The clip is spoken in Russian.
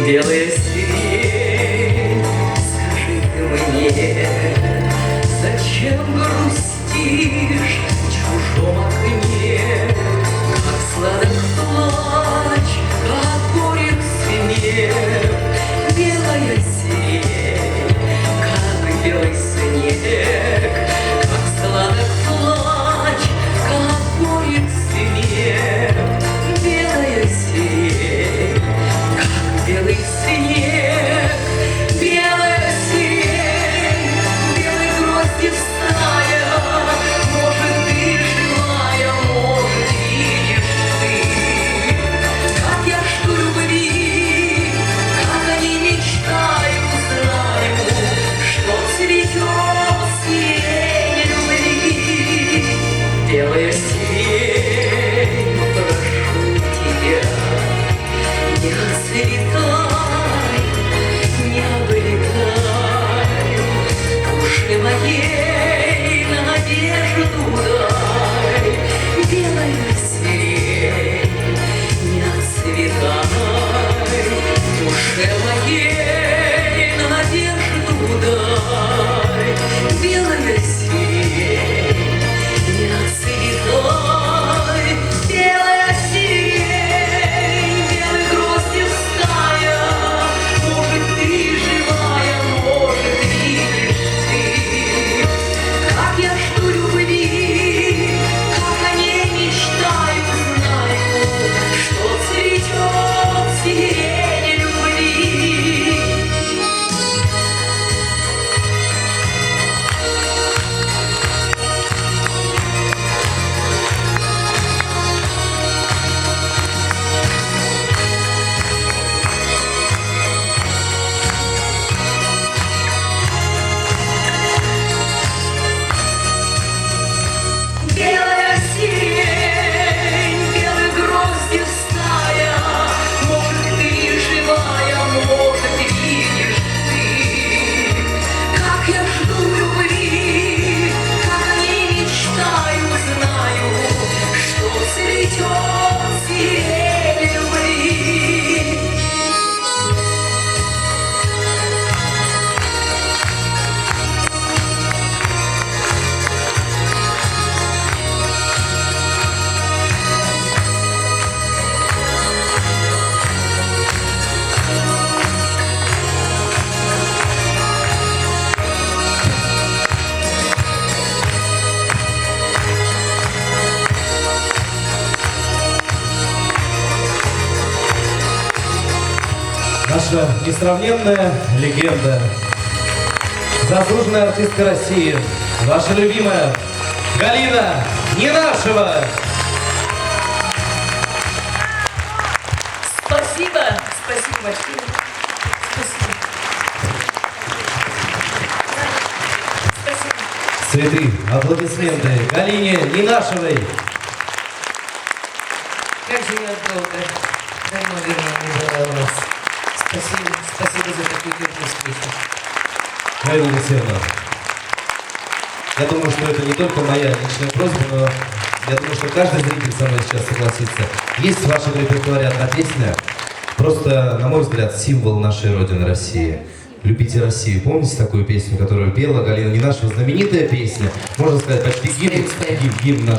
Белая сирень, скажи ты мне, зачем грустишь в чужом окне? Как сладок плач, как горек снег. Белая сирень, как белый снег. Как сладок плач, как горек снег. Белая сирень, как белый снег. Белая сирень, белой грозди стая. Может, ты живая, может, видишь ты. Как я жду любви, как они мечтают, знаю, что цветет сирень любви. Белая сирень, прошу тебя, не отцветай, не облетай душе моей надежду дай. Белая сирень, не отцветай душе моей надежду дай. Белая сирень, не отцветай. Белая сирень, белой гроздью стая. Может, ты живая, может, видишь ты. Как я жду любви, как о ней мечтаю, знаю, что цветет сирень любви. Белая сирень, белой гроздью стая. Может, ты живая, может, видишь ты. Как я жду любви, как о ней мечтаю, знаю, что цветет сирень любви. Наша несравненная легенда, заслуженная артистка России, ваша любимая Галина Ненашева. Спасибо, спасибо большое. Спасибо. Спасибо. Цветы, аплодисменты Галине Ненашевой. Как же я долго, давно не была у вас. Спасибо, спасибо за такую теплую встречу. Галина Алексеевна, я думаю, что это не только моя личная просьба, но я думаю, что каждый зритель со мной сейчас согласится. Есть в вашем репертуаре одна песня, просто, на мой взгляд, символ нашей Родины России. «Любите Россию». Помните такую песню, которую пела Галина Ненашева? Знаменитая песня, можно сказать, почти гимн наш.